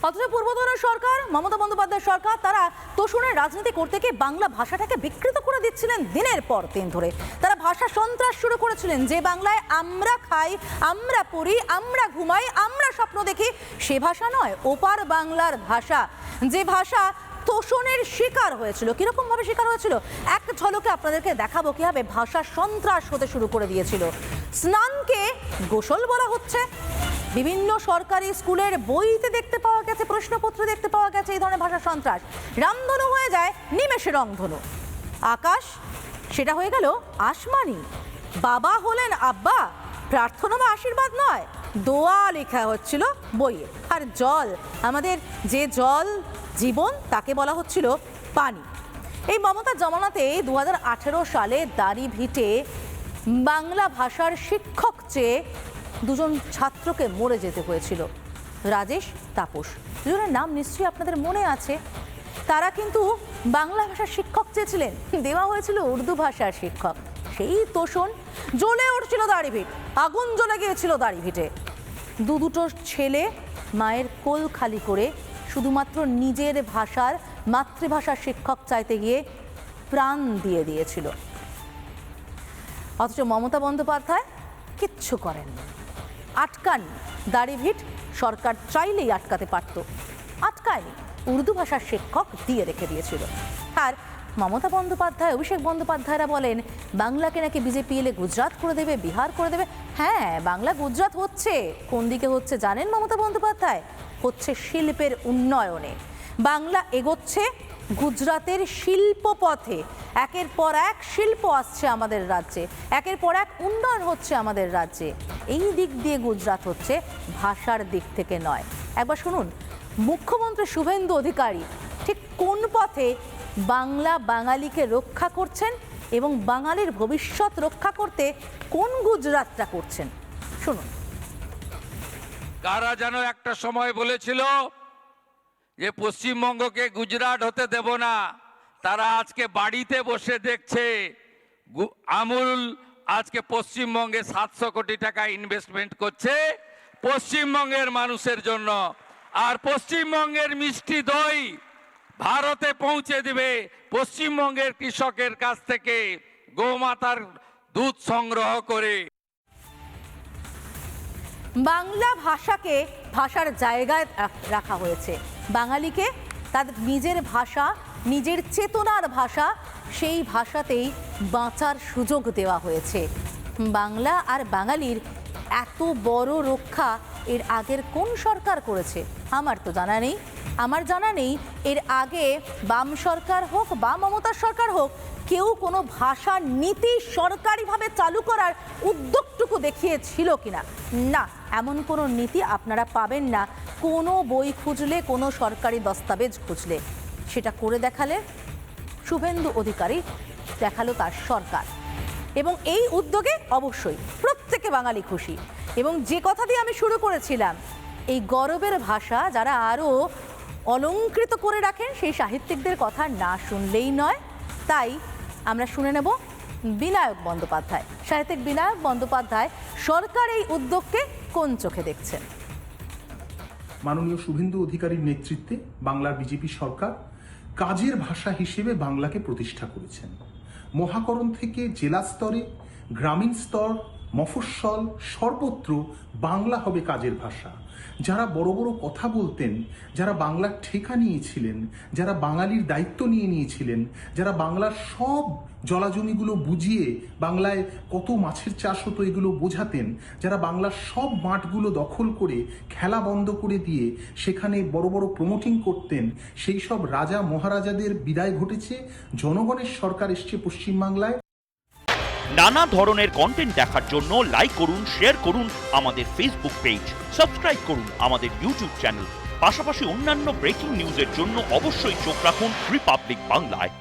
অথচ পূর্বতনের সরকার, মমতা বন্দ্যোপাধ্যায়ের সরকার, তারা তোষণের রাজনীতি করতে গিয়ে বাংলা ভাষাটাকে বিকৃত করে দিচ্ছিলেন দিনের পর দিন ধরে। তারা ভাষা সন্ত্রাস শুরু করেছিলেন। যে বাংলায় আমরা খাই, আমরা পড়ি, আমরা ঘুমাই, আমরা স্বপ্ন দেখি, সে ভাষা নয়, ওপার বাংলার ভাষা। যে ভাষা তোষণের শিকার হয়েছিল। কিরকম ভাবে শিকার হয়েছিল এক ঝলকে আপনাদেরকে দেখাবো কিভাবে ভাষা সন্ত্রাস হতে শুরু করে দিয়েছিল। স্নানকে গোসল বলা হচ্ছে, বিভিন্ন সরকারি স্কুলের বইতে দেখতে পাওয়া গেছে, প্রশ্নপত্রে দেখতে পাওয়া গেছে এই ধরনের ভাষা সন্ত্রাস। রামধনু হয়ে যায় নিমেষে রংধনু। আকাশ সেটা হয়ে গেল আসমানি। বাবা হলেন আব্বা, প্রার্থনা বা আশীর্বাদ নয়, দোয়া লেখা হচ্ছিল বইয়ে। আর জল, আমাদের যে জল জীবন, তাকে বলা হচ্ছিল পানি। এই মমতার জমানাতে 2018 সালে দাড়িভিটে বাংলা ভাষার শিক্ষক চেয়ে দুজন ছাত্রকে মরে যেতে হয়েছিল, রাজেশ, তাপস। দুজনের নাম নিশ্চয়ই আপনাদের মনে আছে। তারা কিন্তু বাংলা ভাষার শিক্ষক চেয়েছিলেন, দেওয়া হয়েছিল উর্দু ভাষার শিক্ষক। সেই তোষণ, জ্বলে উঠছিল দাড়িভিট, আগুন জ্বলে গিয়েছিল দাড়িভিটে। দুটো ছেলে মায়ের কোল খালি করে শুধুমাত্র নিজের ভাষার, মাতৃভাষার শিক্ষক চাইতে গিয়ে প্রাণ দিয়ে দিয়েছিল। অথচ মমতা বন্দ্যোপাধ্যায় কিচ্ছু করেননি, আটকান। দাড়িভিট সরকার চাইলেই আটকাতে পারত, আটকায়নি, উর্দু ভাষার শিক্ষক দিয়ে রেখে দিয়েছিল। আর মমতা বন্দ্যোপাধ্যায়, অভিষেক বন্দ্যোপাধ্যায়রা বলেন বাংলাকে নাকি বিজেপি এলে গুজরাট করে দেবে, বিহার করে দেবে। হ্যাঁ, বাংলা গুজরাট হচ্ছে। কোন দিকে হচ্ছে জানেন মমতা বন্দ্যোপাধ্যায়? হচ্ছে শিল্পের উন্নয়নে। বাংলা এগোচ্ছে গুজরাটের শিল্প পথে। একের পর এক শিল্প আসছে আমাদের রাজ্যে, একের পর এক উন্নয়ন হচ্ছে আমাদের রাজ্যে। এই দিক দিয়ে গুজরাট হচ্ছে, ভাষার দিক থেকে নয়। একবার শুনুন মুখ্যমন্ত্রী শুভেন্দু অধিকারী ঠিক কোন পথে বাংলা বাঙালিকে রক্ষা করছেন এবং বাঙালির ভবিষ্যৎ রক্ষা করতে কোন গুজরাটটা করছেন, শুনুন। কারা যেন একটা সময় বলেছিল যে পশ্চিমবঙ্গকে গুজরাট হতে দেব না, তারা আজকে বাড়িতে বসে দেখছে আমুল আজকে পশ্চিমবঙ্গে 700 কোটি টাকা ইনভেস্টমেন্ট করছে পশ্চিমবঙ্গের মানুষের জন্য। আর পশ্চিমবঙ্গের মিষ্টি দই ভারতে পৌঁছে দিবে পশ্চিমবঙ্গের কৃষকের কাছ থেকে গোমাতার দুধ সংগ্রহ করে। বাংলা ভাষাকে ভাষার জায়গায় রাখা হয়েছে। বাঙালিকে তাদের নিজের ভাষা, নিজের চেতনার ভাষা, সেই ভাষাতেই বাঁচার সুযোগ দেওয়া হয়েছে। বাংলা আর বাঙালির এত বড় রক্ষা এর আগের কোন সরকার করেছে আমার তো জানা নেই। আমার জানা নেই এর আগে বাম সরকার হোক বা মমতার সরকার হোক, কেউ কোনো ভাষা নীতি সরকারিভাবে চালু করার উদ্যোগটুকু দেখিয়েছিল কিনা। না, এমন কোনো নীতি আপনারা পাবেন না কোনো বই খুঁজলে, কোনো সরকারি দস্তাবেজ খুঁজলে। সেটা করে দেখালে শুভেন্দু অধিকারী, দেখালো তার সরকার। এবং এই উদ্যোগে অবশ্যই প্রত্যেকে বাঙালি খুশি। এবং যে কথা দিয়ে আমি শুরু করেছিলাম, এই গৌরবের ভাষা যারা আরও অলংকৃত করে রাখেন সেই সাহিত্যিকদের কথা না শুনলেই নয়। তাই আমরা শুনে নেব বিনায়ক বন্দ্যোপাধ্যায়, সাহিত্যিক বিনায়ক বন্দ্যোপাধ্যায় সরকার এই উদ্যোগকে কোন চোখে দেখছেন। মাননীয় শুভেন্দু অধিকারীর নেতৃত্বে বাংলার বিজেপি সরকার কাজের ভাষা হিসেবে বাংলাকে প্রতিষ্ঠা করেছেন। মহাকরণ থেকে জেলা স্তরে, গ্রামীণ স্তর, মফস্বল, সর্বত্র বাংলা হবে কাজের ভাষা। যারা বড় বড় কথা বলতেন, যারা বাংলার ঠেকা নিয়েছিলেন, যারা বাঙালির দায়িত্ব নিয়েছিলেন, যারা বাংলার সব জলাজমিগুলো বুঝিয়ে বাংলায় কত মাছের চাষ হতো এগুলো বোঝাতেন, যারা বাংলার সব মাঠগুলো দখল করে খেলা বন্ধ করে দিয়ে সেখানে বড় বড় প্রমোটিং করতেন, সেই সব রাজা মহারাজাদের বিদায় ঘটেছে। জনগণের সরকার এসছে পশ্চিমবাংলায়। নানা ধরনের কন্টেন্ট দেখার জন্য লাইক করুন, শেয়ার করুন আমাদের ফেসবুক পেজ, সাবস্ক্রাইব করুন আমাদের ইউটিউব চ্যানেল। পাশাপাশি অন্যান্য ব্রেকিং নিউজের জন্য অবশ্যই চোখ রাখুন রিপাবলিক বাংলায়।